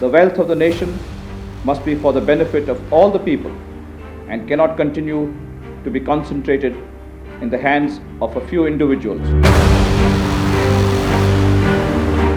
The wealth of the nation must be for the benefit of all the people and cannot continue to be concentrated in the hands of a few individuals.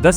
10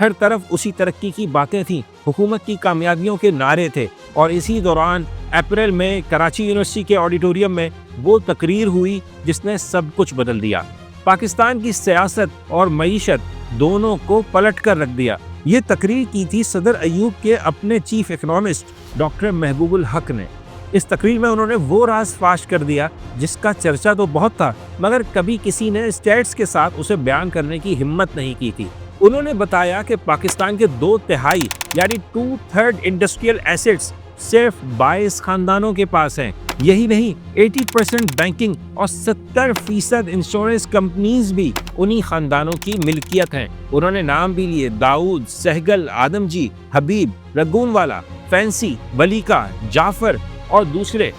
ہر طرف اسی ترقی کی باتیں تھیں، حکومت کی کامیابیوں کے نعرے تھے، اور اسی دوران اپریل میں کراچی یونیورسٹی کے آڈیٹوریم میں وہ تقریر ہوئی جس نے سب کچھ بدل دیا، پاکستان کی سیاست اور معیشت دونوں کو پلٹ کر رکھ دیا۔ یہ تقریر کی تھی صدر ایوب کے اپنے چیف اکنامسٹ ڈاکٹر محبوب الحق نے۔ اس تقریر میں انہوں نے وہ راز فاش کر دیا جس کا چرچا تو بہت تھا، مگر کبھی کسی نے اسٹیٹس کے ساتھ اسے بیان کرنے کی ہمت نہیں کی تھی۔ انہوں نے بتایا کہ پاکستان کے 2/3 یعنی 2/3 انڈسٹریل ایسٹس صرف 22 خاندانوں کے پاس ہیں۔ یہی نہیں، 80% بینکنگ اور 70% انشورنس کمپنیز بھی انہی خاندانوں کی ملکیت ہیں۔ انہوں نے نام بھی لیے: داؤد، سہگل، آدم جی، حبیب، رگون والا، فینسی، ولیکا، جعفر اور دوسرے۔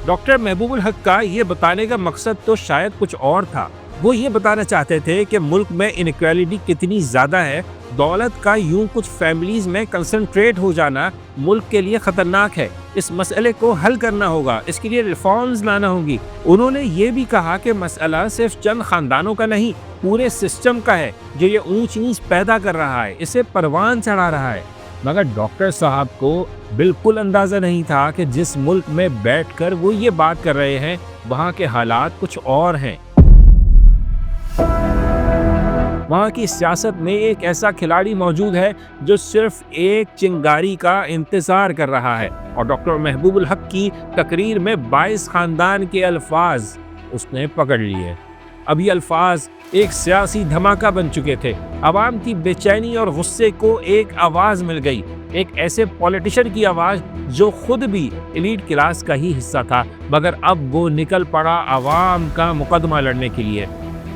ڈاکٹر محبوب الحق کا یہ بتانے کا مقصد تو شاید کچھ اور تھا۔ وہ یہ بتانا چاہتے تھے کہ ملک میں انیکویلٹی کتنی زیادہ ہے، دولت کا یوں کچھ فیملیز میں کنسنٹریٹ ہو جانا ملک کے لیے خطرناک ہے۔ اس مسئلے کو حل کرنا ہوگا، اس کے لیے ریفارمز لانا ہوں گی۔ انہوں نے یہ بھی کہا کہ مسئلہ صرف چند خاندانوں کا نہیں، پورے سسٹم کا ہے جو یہ اونچ نیچ پیدا کر رہا ہے، اسے پروان چڑھا رہا ہے۔ مگر ڈاکٹر صاحب کو بالکل اندازہ نہیں تھا کہ جس ملک میں بیٹھ کر وہ یہ بات کر رہے ہیں وہاں کے حالات کچھ اور ہیں۔ وہاں کی سیاست میں ایک ایسا کھلاڑی موجود ہے جو صرف ایک چنگاری کا انتظار کر رہا ہے، اور ڈاکٹر محبوب الحق کی تقریر میں 22 خاندان کے الفاظ اس نے پکڑ لیے۔ اب یہ الفاظ ایک سیاسی دھماکہ بن چکے تھے۔ عوام کی بے چینی اور غصے کو ایک آواز مل گئی، ایک ایسے پولیٹیشین کی آواز جو خود بھی ایلیٹ کلاس کا ہی حصہ تھا، مگر اب وہ نکل پڑا عوام کا مقدمہ لڑنے کے لیے۔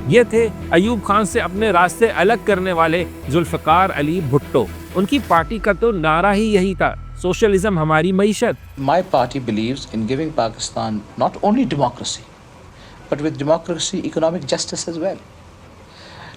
یہ تھے ایوب خان سے اپنے راستے الگ کرنے والے ذوالفقار علی بھٹو۔ ان کی پارٹی کا تو نعرہ ہی یہی تھا: سوشلزم ہماری معیشت۔ My party believes in giving Pakistan not only democracy, but with democracy, economic justice as well.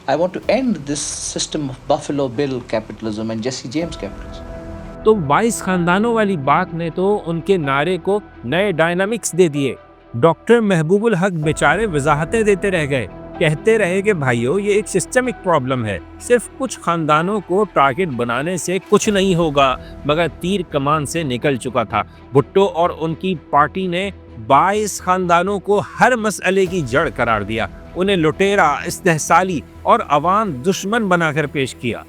I want to end this system of Buffalo Bill capitalism and Jesse James capitalism. تو 22 خاندانوں والی بات نے تو ان کے نعرے کو نئے ڈائنامکس دے دیے۔ ڈاکٹر محبوب الحق بیچارے وضاحتیں دیتے رہ گئے، کہتے رہے کہ بھائیو یہ ایک سسٹمک پرابلم ہے، صرف کچھ خاندانوں کو ٹارگٹ بنانے سے کچھ نہیں ہوگا، مگر تیر کمان سے نکل چکا تھا۔ بھٹو اور ان کی پارٹی نے 22 خاندانوں کو ہر مسئلے کی جڑ قرار دیا، انہیں لٹیرا، استحصالی اور عوام دشمن بنا کر پیش کیا۔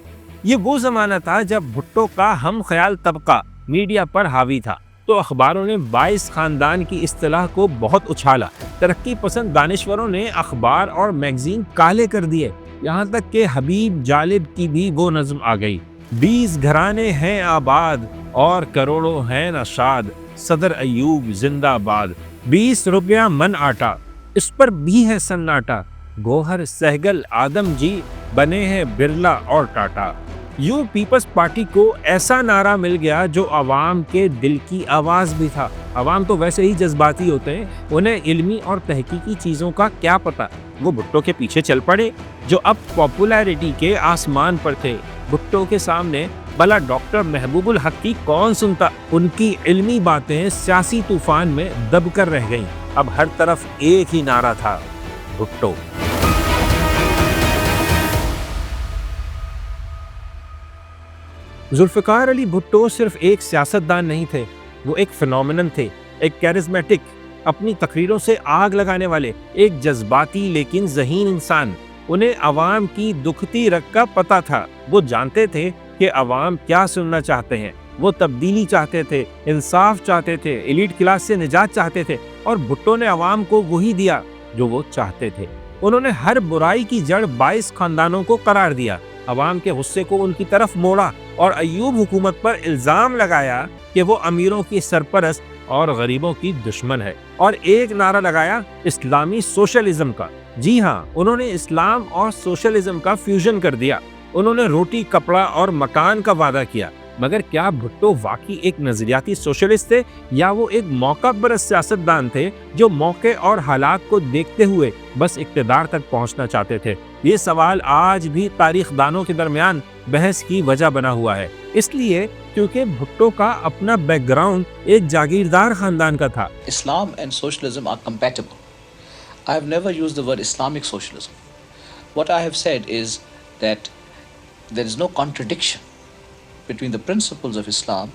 یہ وہ زمانہ تھا جب بھٹو کا ہم خیال طبقہ میڈیا پر حاوی تھا، تو اخباروں نے 22 خاندان کی اصطلاح کو بہت اچھالا۔ ترقی پسند دانشوروں نے اخبار اور میگزین کالے کر دیے، یہاں تک کہ حبیب جالب کی بھی وہ نظم آ گئی: 20 گھرانے ہیں آباد اور کروڑوں ہیں نشاد، صدر ایوب زندہ باد، 20 روپیہ من آٹا، اس پر بھی ہے سناٹا، گوہر سہگل آدم جی بنے ہیں برلا اور ٹاٹا۔ یوں پیپلز پارٹی کو ایسا نعرہ مل گیا جو عوام کے دل کی آواز بھی تھا۔ عوام تو ویسے ہی جذباتی ہوتے ہیں، انہیں علمی اور تحقیقی چیزوں کا کیا پتہ۔ وہ بھٹو کے پیچھے چل پڑے جو اب پاپولیرٹی کے آسمان پر تھے۔ بھٹو کے سامنے بھلا ڈاکٹر محبوب الحق کی کون سنتا؟ ان کی علمی باتیں سیاسی طوفان میں دب کر رہ گئیں۔ اب ہر طرف ایک ہی نعرہ تھا: بھٹو۔ ذوالفقار علی بھٹو صرف ایک سیاستدان نہیں تھے، وہ ایک فینومینن تھے، ایک کیرزمیٹک، اپنی تقریروں سے آگ لگانے والے، ایک جذباتی لیکن ذہین انسان۔ انہیں عوام کی دکھتی رگ کا پتہ تھا، وہ جانتے تھے کہ عوام کیا سننا چاہتے ہیں۔ وہ تبدیلی چاہتے تھے، انصاف چاہتے تھے، ایلیٹ کلاس سے نجات چاہتے تھے، اور بھٹو نے عوام کو وہی دیا جو وہ چاہتے تھے۔ انہوں نے ہر برائی کی جڑ 22 خاندانوں کو قرار دیا، عوام کے غصے کو ان کی طرف موڑا، اور ایوب حکومت پر الزام لگایا کہ وہ امیروں کی سرپرست اور غریبوں کی دشمن ہے، اور ایک نعرہ لگایا اسلامی سوشلزم کا۔ جی ہاں، انہوں نے اسلام اور سوشلزم کا فیوژن کر دیا۔ انہوں نے روٹی، کپڑا اور مکان کا وعدہ کیا۔ مگر کیا بھٹو واقعی ایک نظریاتی سوشلسٹ تھے، یا وہ ایک موقع پرست سیاستدان تھے جو موقع اور حالات کو دیکھتے ہوئے بس اقتدار تک پہنچنا چاہتے تھے؟ یہ سوال آج بھی تاریخ دانوں کے درمیان بحث کی وجہ بنا ہوا ہے، اس لیے کیونکہ بھٹو کا اپنا بیک گراؤنڈ ایک جاگیردار خاندان کا تھا۔ Islam and socialism are compatible. I have never used the word Islamic socialism. What I have said is that there is no contradiction between the principles of Islam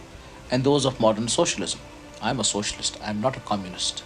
and those of modern socialism. I am a socialist, I am not a communist.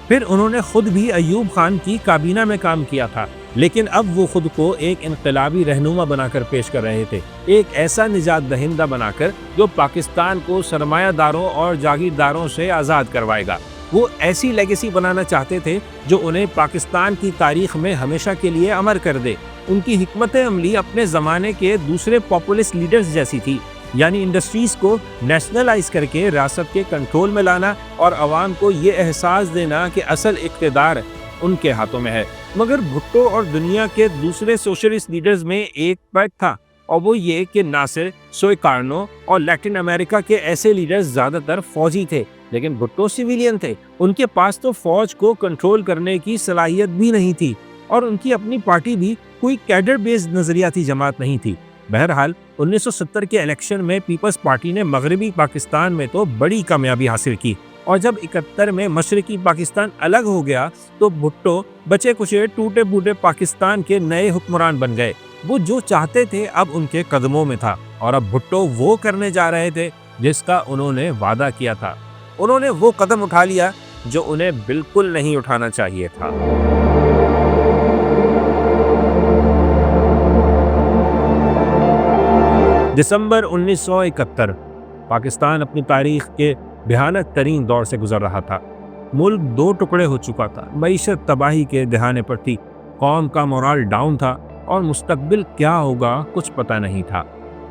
پھر انہوں نے خود بھی ایوب خان کی کابینہ میں کام کیا تھا، لیکن اب وہ خود کو ایک انقلابی رہنما بنا کر پیش کر رہے تھے، ایک ایسا نجات دہندہ بنا کر جو پاکستان کو سرمایہ داروں اور جاگیرداروں سے آزاد کروائے گا۔ وہ ایسی لیگیسی بنانا چاہتے تھے جو انہیں پاکستان کی تاریخ میں ہمیشہ کے لیے امر کر دے۔ ان کی حکمت عملی اپنے زمانے کے دوسرے پاپولسٹ لیڈرز جیسی تھی، یعنی انڈسٹریز کو نیشنلائز کر کے ریاست کے کنٹرول میں لانا اور عوام کو یہ احساس دینا کہ اصل اقتدار ان کے ہاتھوں میں ہے۔ مگر بھٹو اور دنیا کے دوسرے سوشلسٹ لیڈرز میں ایک فرق تھا، اور وہ یہ کہ ناصر، سویکارنو اور لیٹن امریکہ کے ایسے لیڈرز زیادہ تر فوجی تھے، لیکن بھٹو سویلین تھے۔ ان کے پاس تو فوج کو کنٹرول کرنے کی صلاحیت بھی نہیں تھی، اور ان کی اپنی پارٹی بھی کوئی کیڈر بیسڈ نظریاتی جماعت نہیں تھی۔ بہرحال 1970 کے الیکشن میں پیپلز پارٹی نے مغربی پاکستان میں تو بڑی کامیابی حاصل کی، اور جب 71 میں مشرقی پاکستان الگ ہو گیا تو بھٹو بچے کچے ٹوٹے پھوٹے پاکستان کے نئے حکمران بن گئے۔ وہ جو چاہتے تھے اب ان کے قدموں میں تھا، اور اب بھٹو وہ کرنے جا رہے تھے جس کا انہوں نے وعدہ کیا تھا۔ انہوں نے وہ قدم اٹھا لیا جو انہیں بالکل نہیں اٹھانا چاہیے تھا۔ دسمبر 1971 پاکستان اپنی تاریخ کے بھیانک ترین دور سے گزر رہا تھا۔ ملک دو ٹکڑے ہو چکا تھا، معیشت تباہی کے دہانے پر تھی، قوم کا مورال ڈاؤن تھا، اور مستقبل کیا ہوگا کچھ پتہ نہیں تھا۔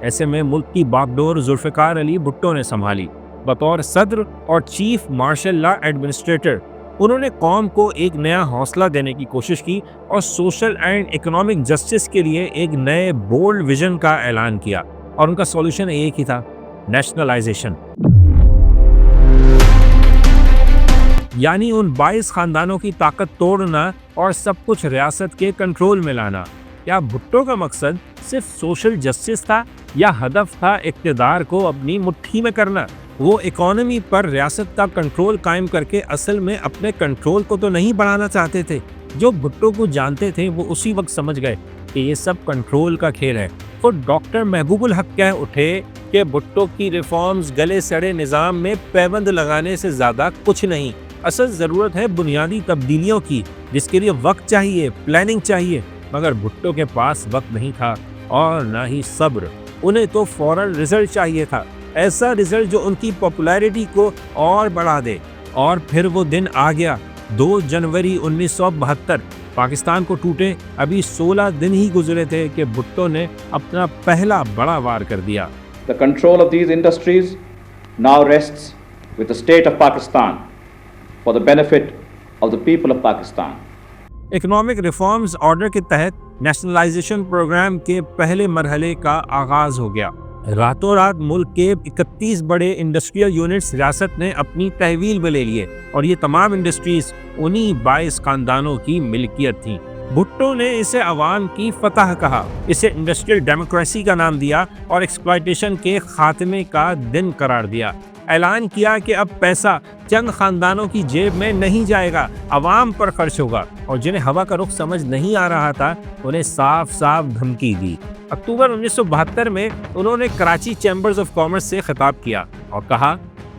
ایسے میں ملک کی باغ ڈور ذوالفقار علی بھٹو نے سنبھالی بطور صدر اور چیف مارشل لا ایڈمنسٹریٹر۔ انہوں نے قوم کو ایک نیا حوصلہ دینے کی کوشش کی اور سوشل اینڈ اکنامک جسٹس کے لیے ایک نئے بولڈ ویژن کا اعلان کیا، اور ان کا سولوشن ایک ہی تھا: نیشنلائزیشن، یعنی ان 22 خاندانوں کی طاقت توڑنا اور سب کچھ ریاست کے کنٹرول میں لانا۔ کیا بھٹو کا مقصد صرف سوشل جسٹس تھا، یا ہدف تھا اقتدار کو اپنی مٹھی میں کرنا؟ وہ اکانومی پر ریاست کا کنٹرول قائم کر کے اصل میں اپنے کنٹرول کو تو نہیں بڑھانا چاہتے تھے۔ جو بھٹو کو جانتے تھے وہ اسی وقت سمجھ گئے کہ یہ سب کنٹرول کا کھیل ہے۔ تو ڈاکٹر محبوب الحق کہہ اٹھے کہ بھٹو کی ریفارمز گلے سڑے نظام میں پیبند لگانے سے زیادہ کچھ نہیں، اصل ضرورت ہے بنیادی تبدیلیوں کی، جس کے لیے وقت چاہیے، پلاننگ چاہیے۔ مگر بھٹو کے پاس وقت نہیں تھا اور نہ ہی صبر، انہیں تو فوراً رزلٹ چاہیے تھا، ایسا رزلٹ جو ان کی پاپولیرٹی کو اور بڑھا دے۔ اور پھر وہ دن آ گیا، 2 جنوری 1972۔ پاکستان کو ٹوٹے ابھی 16 دن ہی گزرے تھے کہ بھٹو نے اپنا پہلا بڑا وار کر دیا۔ The control of these industries now rests with the state of Pakistan for the benefit of the people of Pakistan. Economic reforms order کے تحت نیشنلائزیشن پروگرام کے پہلے مرحلے کا آغاز ہو گیا۔ راتوں رات ملک کے 31 بڑے انڈسٹریل یونٹس ریاست نے اپنی تحویل میں لے لیے، اور یہ تمام انڈسٹریز انہی 22 خاندانوں کی ملکیت تھیں۔ بھٹو نے اسے عوام کی فتح کہا، اسے انڈسٹریل ڈیموکریسی کا نام دیا، اور ایکسپلائٹیشن کے خاتمے کا دن قرار دیا۔ اعلان کیا کہ اب پیسہ چند خاندانوں کی جیب میں نہیں جائے گا، عوام پر خرچ ہوگا، اور جنہیں ہوا کا رخ سمجھ نہیں آ رہا تھا انہیں صاف صاف دھمکی دی۔ اکتوبر 1972 میں انہوں نے کراچی چیمبرز آف کامرس سے خطاب کیا اور کہا،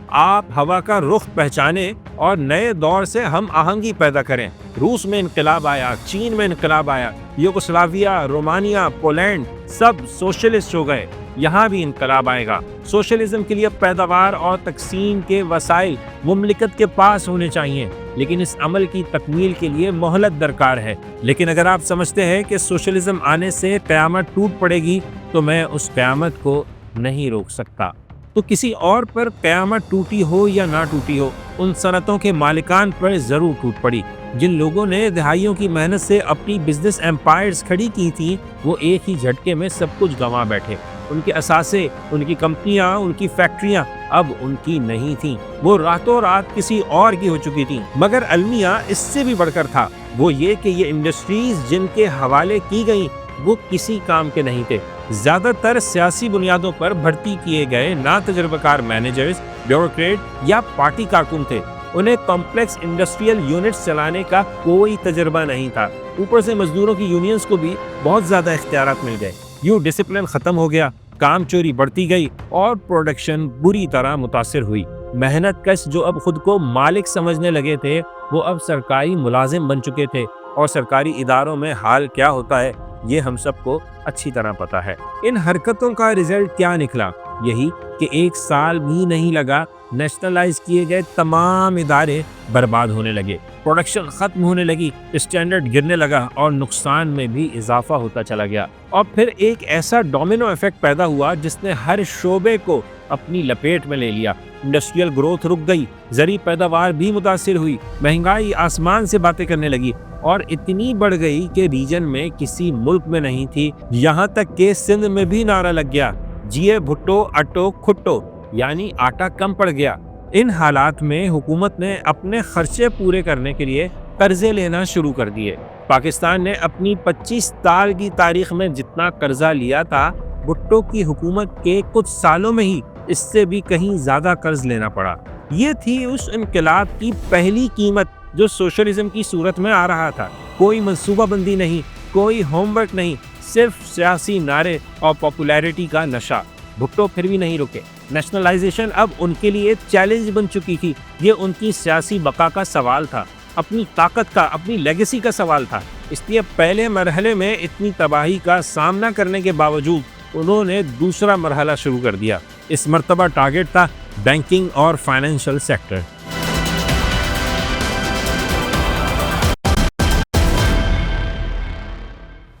آپ ہوا کا رخ پہچانیں اور نئے دور سے ہم آہنگی پیدا کریں۔ روس میں انقلاب آیا، چین میں انقلاب آیا، یوگوسلاویا، رومانیا، پولینڈ سب سوشلسٹ ہو گئے، یہاں بھی انقلاب آئے گا۔ سوشلزم کے لیے پیداوار اور تقسیم کے وسائل مملکت کے پاس ہونے چاہیے، لیکن اس عمل کی تکمیل کے لیے مہلت درکار ہے۔ لیکن اگر آپ سمجھتے ہیں کہ سوشلزم آنے سے قیامت ٹوٹ پڑے گی تو میں اس قیامت کو نہیں روک سکتا۔ تو کسی اور پر قیامت ٹوٹی ہو یا نہ ٹوٹی ہو، ان صنعتوں کے مالکان پر ضرور ٹوٹ پڑی۔ جن لوگوں نے دہائیوں کی محنت سے اپنی بزنس ایمپائرز کھڑی کی تھیں، وہ ایک ہی جھٹکے میں سب کچھ گنوا بیٹھے۔ ان کے اثاثے، ان کی کمپنیاں، ان کی فیکٹریاں اب ان کی نہیں تھیں، وہ راتوں رات کسی اور کی ہو چکی تھیں۔ مگر المیہ اس سے بھی بڑھ کر تھا، وہ یہ کہ یہ انڈسٹریز جن کے حوالے کی گئیں وہ کسی کام کے نہیں تھے۔ زیادہ تر سیاسی بنیادوں پر بھرتی کیے گئے نا تجربہ کار مینیجرز، بیوروکریٹ یا پارٹی کارکن تھے۔ انہیں کمپلیکس انڈسٹریل یونٹس چلانے کا کوئی تجربہ نہیں تھا۔ اوپر سے مزدوروں کی یونینز کو بھی بہت زیادہ اختیارات مل گئے۔ یوں ڈسپلن ختم ہو گیا، کام چوری بڑھتی گئی اور پروڈکشن بری طرح متاثر ہوئی۔ محنت کش جو اب خود کو مالک سمجھنے لگے تھے وہ اب سرکاری ملازم بن چکے تھے، اور سرکاری اداروں میں حال کیا ہوتا ہے یہ ہم سب کو اچھی طرح پتا ہے۔ ان حرکتوں کا رزلٹ کیا نکلا؟ یہی کہ 1 سال بھی نہیں لگا نیشنلائز کیے گئے تمام ادارے برباد ہونے لگے، پروڈکشن ختم ہونے لگی، اسٹینڈرڈ گرنے لگا اور نقصان میں بھی اضافہ ہوتا چلا گیا۔ اور پھر ایک ایسا ڈومینو ایفیکٹ پیدا ہوا جس نے ہر شعبے کو اپنی لپیٹ میں لے لیا۔ انڈسٹریل گروتھ رک گئی، زرعی پیداوار بھی متاثر ہوئی، مہنگائی آسمان سے باتیں کرنے لگی اور اتنی بڑھ گئی کہ ریجن میں کسی ملک میں نہیں تھی، یہاں تک کہ سندھ میں بھی نعرہ لگ گیا، جیے بھٹو اٹو کھٹو، یعنی آٹا کم پڑ گیا۔ ان حالات میں حکومت نے اپنے خرچے پورے کرنے کے لیے قرضے لینا شروع کر دیے۔ پاکستان نے اپنی 25 سال کی تاریخ میں جتنا قرضہ لیا تھا، بھٹو کی حکومت کے کچھ سالوں میں ہی اس سے بھی کہیں زیادہ قرض لینا پڑا۔ یہ تھی اس انقلاب کی پہلی قیمت جو سوشلزم کی صورت میں آ رہا تھا۔ کوئی منصوبہ بندی نہیں، کوئی ہوم ورک نہیں، صرف سیاسی نعرے اور پاپولیرٹی کا نشہ۔ بھٹو پھر بھی نہیں رکے۔ نیشنلائزیشن اب ان کے لیے چیلنج بن چکی تھی۔ یہ ان کی سیاسی بقا کا سوال تھا، اپنی طاقت کا، اپنی لیگیسی کا سوال تھا۔ اس لیے پہلے مرحلے میں اتنی تباہی کا سامنا کرنے کے باوجود انہوں نے دوسرا مرحلہ شروع کر دیا۔ اس مرتبہ ٹارگٹ تھا بینکنگ اور فائنینشل سیکٹر۔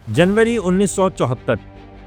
جنوری 1974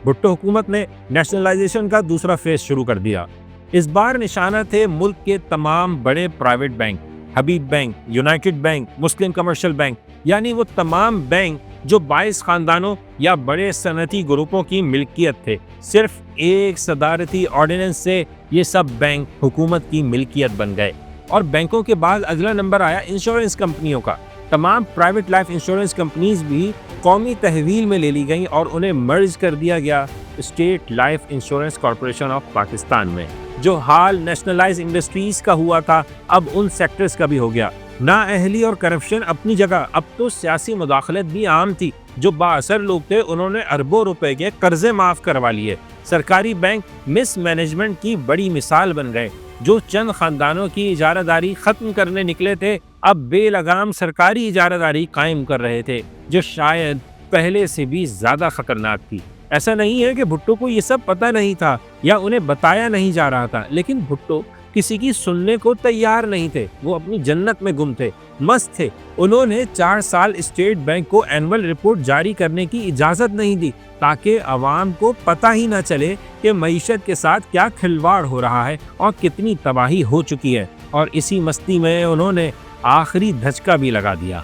بھٹو حکومت نے نیشنلائزیشن کا دوسرا فیز شروع کر دیا۔ اس بار نشانہ تھے ملک کے تمام بڑے پرائیویٹ بینک، حبیب بینک، یونائٹڈ بینک، مسلم کمرشل بینک، یعنی وہ تمام بینک جو 22 خاندانوں یا بڑے صنعتی گروپوں کی ملکیت تھے۔ صرف ایک صدارتی آرڈیننس سے یہ سب بینک حکومت کی ملکیت بن گئے۔ اور بینکوں کے بعد اگلا نمبر آیا انشورنس کمپنیوں کا۔ تمام پرائیویٹ لائف انشورنس کمپنیز بھی قومی تحویل میں لے لی گئیں اور انہیں مرج کر دیا گیا state life insurance corporation of Pakistan میں۔ جو حال نیشنلائز انڈسٹریز کا ہوا تھا اب ان سیکٹرز کا بھی ہو گیا۔ نااہلی اور کرپشن اپنی جگہ، اب تو سیاسی مداخلت بھی عام تھی۔ جو بااثر لوگ تھے انہوں نے اربوں روپے کے قرضے معاف کروا لیے۔ سرکاری بینک مس مینجمنٹ کی بڑی مثال بن گئے۔ جو چند خاندانوں کی اجارہ داری ختم کرنے نکلے تھے اب بے لگام سرکاری اجارہ داری قائم کر رہے تھے، جو شاید پہلے سے بھی زیادہ خطرناک تھی۔ ایسا نہیں ہے کہ بھٹو کو یہ سب پتہ نہیں تھا یا انہیں بتایا نہیں جا رہا تھا، لیکن بھٹو کسی کی سننے کو تیار نہیں تھے۔ وہ اپنی جنت میں گم تھے، مست تھے۔ انہوں نے 4 سال اسٹیٹ بینک کو اینول رپورٹ جاری کرنے کی اجازت نہیں دی تاکہ عوام کو پتہ ہی نہ چلے کہ معیشت کے ساتھ کیا کھلواڑ ہو رہا ہے اور کتنی تباہی ہو چکی ہے۔ اور اسی مستی میں انہوں نے آخری دھچکا بھی لگا دیا۔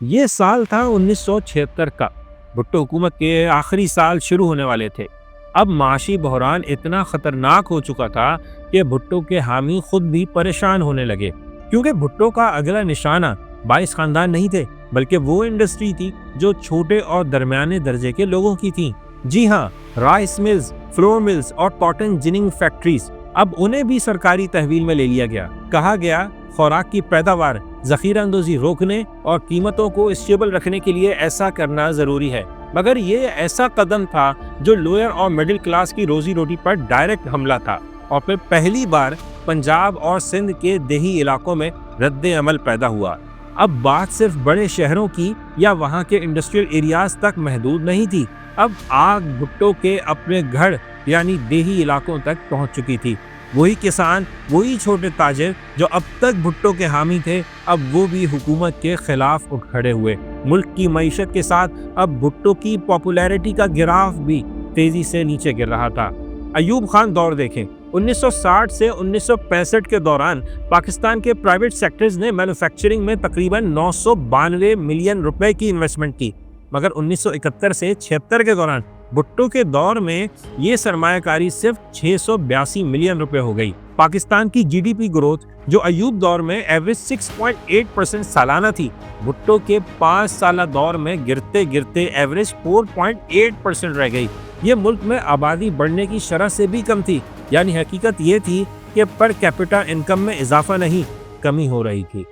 یہ سال تھا 1976 کا۔ بھٹو حکومت کے آخری سال شروع ہونے والے تھے۔ اب معاشی بحران اتنا خطرناک ہو چکا تھا کہ بھٹو کے حامی خود بھی پریشان ہونے لگے، کیونکہ بھٹو کا اگلا نشانہ 22 خاندان نہیں تھے، بلکہ وہ انڈسٹری تھی جو چھوٹے اور درمیانے درجے کے لوگوں کی تھی۔ جی ہاں، رائس ملز، فلور ملز اور کاٹن جننگ فیکٹریز، اب انہیں بھی سرکاری تحویل میں لے لیا گیا۔ کہا گیا خوراک کی پیداوار، ذخیرہ اندوزی روکنے اور قیمتوں کو اسٹیبل رکھنے کے لیے ایسا کرنا ضروری ہے۔ مگر یہ ایسا قدم تھا جو لوئر اور مڈل کلاس کی روزی روٹی پر ڈائریکٹ حملہ تھا، اور پھر پہلی بار پنجاب اور سندھ کے دیہی علاقوں میں رد عمل پیدا ہوا۔ اب بات صرف بڑے شہروں کی یا وہاں کے انڈسٹریل ایریاز تک محدود نہیں تھی، اب آگ بھٹو کے اپنے گھر یعنی دیہی علاقوں تک پہنچ چکی تھی۔ وہی کسان، وہی چھوٹے تاجر جو اب تک بھٹو کے حامی تھے، اب وہ بھی حکومت کے خلاف اٹھ کھڑے ہوئے۔ ملک کی معیشت کے ساتھ اب بھٹو کی پاپولیرٹی کا گراف بھی تیزی سے نیچے گر رہا تھا۔ ایوب خان دور دیکھیں، 1960 سے 1965 کے دوران پاکستان کے پرائیویٹ سیکٹرز نے مینوفیکچرنگ میں تقریباً 992 ملین روپے کی انویسٹمنٹ کی، مگر 1971 سے 76 کے دوران بھٹو کے دور میں یہ سرمایہ کاری صرف 682 ملین روپے ہو گئی۔ پاکستان کی جی ڈی پی گروتھ جو ایوب دور میں ایوریج 6.8% سالانہ تھی، بھٹو کے 5 سالہ دور میں گرتے گرتے ایوریج 4.8% رہ گئی۔ یہ ملک میں آبادی بڑھنے کی شرح سے بھی کم تھی، یعنی حقیقت یہ تھی کہ پر کیپٹا انکم میں اضافہ نہیں، کمی ہو رہی تھی۔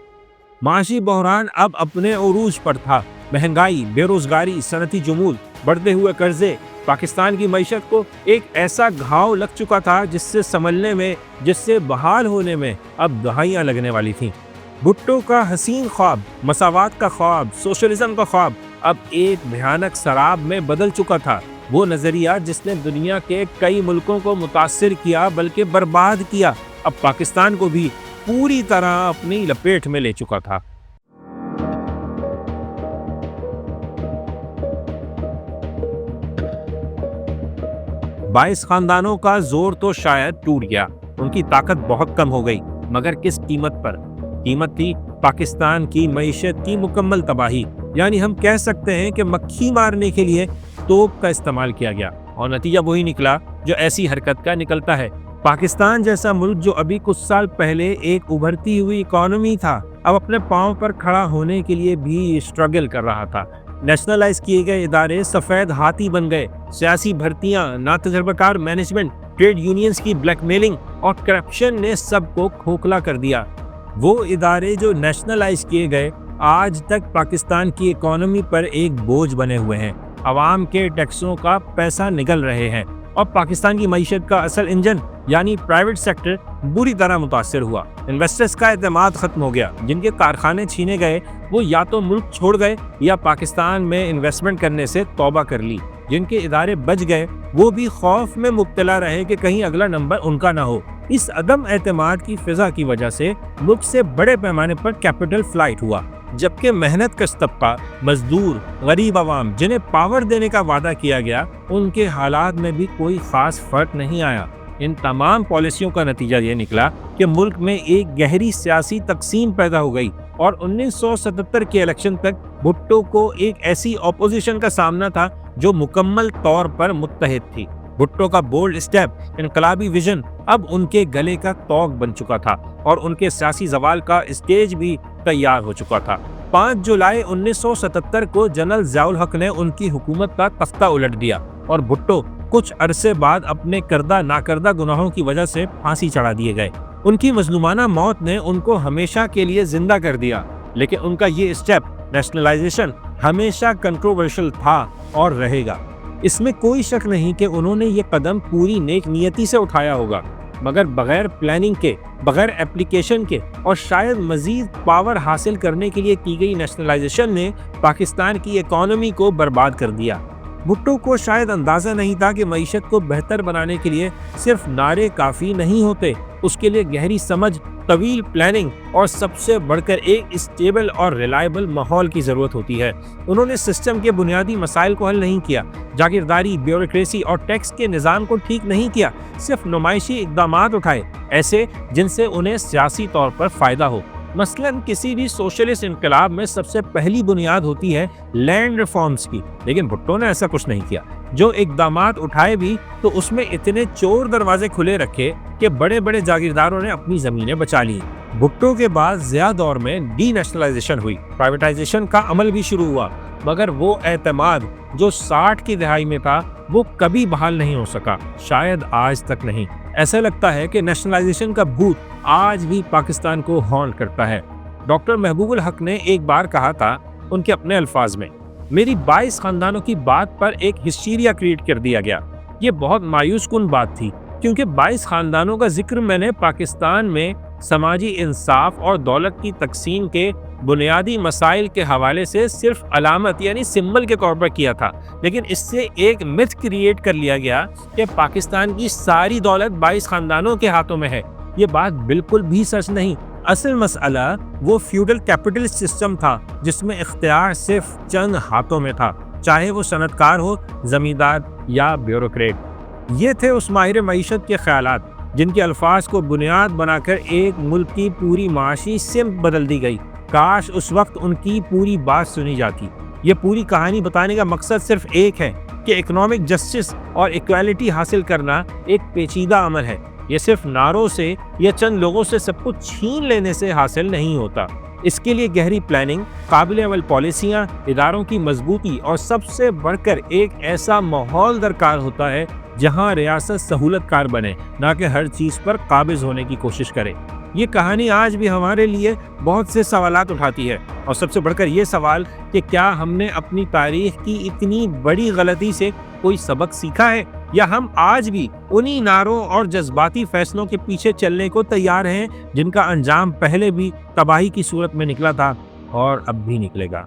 معاشی بحران اب اپنے عروج پر تھا۔ مہنگائی، بے روزگاری، صنعتی جمود، بڑھتے ہوئے قرضے پاکستان کی معیشت کو ایک ایسا گھاؤ لگ چکا تھا جس سے سنبھلنے میں، جس سے بحال ہونے میں اب دہائیاں لگنے والی تھیں۔ بھٹو کا حسین خواب، مساوات کا خواب، سوشلزم کا خواب اب ایک بھیانک سراب میں بدل چکا تھا۔ وہ نظریہ جس نے دنیا کے کئی ملکوں کو متاثر کیا بلکہ برباد کیا، اب پاکستان کو بھی پوری طرح اپنی لپیٹ میں لے چکا تھا۔ بائیس خاندانوں کا زور تو شاید ٹوٹ گیا، ان کی طاقت بہت کم ہو گئی، مگر کس قیمت پر؟ قیمت تھی پاکستان کی معیشت کی مکمل تباہی۔ یعنی ہم کہہ سکتے ہیں کہ مکھی مارنے کے لیے توپ کا استعمال کیا گیا، اور نتیجہ وہی نکلا جو ایسی حرکت کا نکلتا ہے۔ پاکستان جیسا ملک جو ابھی کچھ سال پہلے ایک ابھرتی ہوئی اکانومی تھا، اب اپنے پاؤں پر کھڑا ہونے کے لیے بھی اسٹرگل کر رہا تھا۔ نیشنلائز کیے گئے ادارے سفید ہاتھی بن گئے، سیاسی بھرتیاں، ناتجربہ کار مینجمنٹ، ٹریڈ یونینز کی بلیک میلنگ اور کرپشن نے سب کو کھوکھلا کر دیا۔ وہ ادارے جو نیشنلائز کیے گئے آج تک پاکستان کی اکانومی پر ایک بوجھ بنے ہوئے ہیں، عوام کے ٹیکسوں کا پیسہ نگل رہے ہیں، اور پاکستان کی معیشت کا اصل انجن یعنی پرائیویٹ سیکٹر بری طرح متاثر ہوا۔ انویسٹرز کا اعتماد ختم ہو گیا، جن کے کارخانے چھینے گئے وہ یا تو ملک چھوڑ گئے یا پاکستان میں انویسٹمنٹ کرنے سے توبہ کر لی۔ جن کے ادارے بچ گئے وہ بھی خوف میں مبتلا رہے کہ کہیں اگلا نمبر ان کا نہ ہو۔ اس عدم اعتماد کی فضا کی وجہ سے ملک سے بڑے پیمانے پر کیپٹل فلائٹ ہوا، جبکہ محنت کش طبقہ، مزدور، غریب عوام جنہیں پاور دینے کا وعدہ کیا گیا، ان کے حالات میں بھی کوئی خاص فرق نہیں آیا۔ ان تمام پالیسیوں کا نتیجہ یہ نکلا کہ ملک میں ایک گہری سیاسی تقسیم پیدا ہو گئی، اور 1977 کے الیکشن تک بھٹو کو ایک ایسی اپوزیشن کا سامنا تھا جو مکمل طور پر متحد تھی۔ بھٹو کا بولڈ اسٹیپ، انقلابی ویژن اب ان کے گلے کا توق بن چکا تھا، اور ان کے سیاسی زوال کا اسٹیج بھی تیار ہو چکا تھا۔ 5 جولائی 1977 کو جنرل ضیاء الحق نے ان کی حکومت کا تختہ الٹ دیا، اور بھٹو کچھ عرصے بعد اپنے کردہ ناکردہ گناہوں کی وجہ سے پھانسی چڑھا دیے گئے۔ ان کی مظلومانہ موت نے ان کو ہمیشہ کے لیے زندہ کر دیا، لیکن ان کا یہ اسٹیپ نیشنلائزیشن ہمیشہ کنٹروورشل تھا اور رہے گا۔ اس میں کوئی شک نہیں کہ انہوں نے یہ قدم پوری نیک نیتی سے اٹھایا ہوگا، مگر بغیر پلاننگ کے، بغیر اپلیکیشن کے، اور شاید مزید پاور حاصل کرنے کے لیے کی گئی نیشنلائزیشن نے پاکستان کی اکانومی کو برباد کر دیا۔ بھٹو کو شاید اندازہ نہیں تھا کہ معیشت کو بہتر بنانے کے لیے صرف نعرے کافی نہیں ہوتے، اس کے لیے گہری سمجھ، طویل پلاننگ اور سب سے بڑھ کر ایک اسٹیبل اور ریلائبل ماحول کی ضرورت ہوتی ہے۔ انہوں نے سسٹم کے بنیادی مسائل کو حل نہیں کیا، جاگیرداری، بیوروکریسی اور ٹیکس کے نظام کو ٹھیک نہیں کیا، صرف نمائشی اقدامات اٹھائے، ایسے جن سے انہیں سیاسی طور پر فائدہ ہو۔ مثلاً کسی بھی سوشلسٹ انقلاب میں سب سے پہلی بنیاد ہوتی ہے لینڈ ریفارمز کی، لیکن بھٹو نے ایسا کچھ نہیں کیا۔ جو اقدامات اٹھائے بھی تو اس میں اتنے چور دروازے کھلے رکھے کہ بڑے بڑے جاگیرداروں نے اپنی زمینیں بچا لی۔ بھٹو کے بعد ضیاء دور میں ڈی نیشنلائزیشن ہوئی، پرائیویٹائزیشن کا عمل بھی شروع ہوا، مگر وہ اعتماد جو 60 کی دہائی میں تھا وہ کبھی بحال نہیں ہو سکا، شاید آج تک نہیں۔ ایسا لگتا ہے کہ نیشنلائزیشن کا بھوت آج بھی پاکستان کو ہانٹ کرتا ہے۔ ڈاکٹر محبوب الحق نے ایک بار کہا تھا، ان کے اپنے الفاظ میں، میری 22 خاندانوں کی بات پر ایک ہسٹیریا کریٹ کر دیا گیا۔ یہ بہت مایوس کن بات تھی، کیونکہ 22 خاندانوں کا ذکر میں نے پاکستان میں سماجی انصاف اور دولت کی تقسیم کے بنیادی مسائل کے حوالے سے صرف علامت یعنی سمبل کے طور پر کیا تھا، لیکن اس سے ایک متھ کریٹ کر لیا گیا کہ پاکستان کی ساری دولت 22 خاندانوں کے ہاتھوں میں ہے۔ یہ بات بالکل بھی سچ نہیں۔ اصل مسئلہ وہ فیوڈل کیپٹلسٹ سسٹم تھا جس میں اختیار صرف چند ہاتھوں میں تھا، چاہے وہ صنعت کار ہو، زمیندار یا بیوروکریٹ۔ یہ تھے اس ماہر معیشت کے خیالات جن کے الفاظ کو بنیاد بنا کر ایک ملک کی پوری معاشی سمت بدل دی گئی۔ کاش اس وقت ان کی پوری بات سنی جاتی۔ یہ پوری کہانی بتانے کا مقصد صرف ایک ہے کہ اکنامک جسٹس اور ایکویلٹی حاصل کرنا ایک پیچیدہ عمل ہے۔ یہ صرف نعروں سے یا چند لوگوں سے سب کچھ چھین لینے سے حاصل نہیں ہوتا۔ اس کے لیے گہری پلاننگ، قابل عمل پالیسیاں، اداروں کی مضبوطی اور سب سے بڑھ کر ایک ایسا ماحول درکار ہوتا ہے جہاں ریاست سہولت کار بنے، نہ کہ ہر چیز پر قابض ہونے کی کوشش کرے۔ یہ کہانی آج بھی ہمارے لیے بہت سے سوالات اٹھاتی ہے، اور سب سے بڑھ کر یہ سوال کہ کیا ہم نے اپنی تاریخ کی اتنی بڑی غلطی سے کوئی سبق سیکھا ہے، یا ہم آج بھی انہی نعروں اور جذباتی فیصلوں کے پیچھے چلنے کو تیار ہیں جن کا انجام پہلے بھی تباہی کی صورت میں نکلا تھا اور اب بھی نکلے گا۔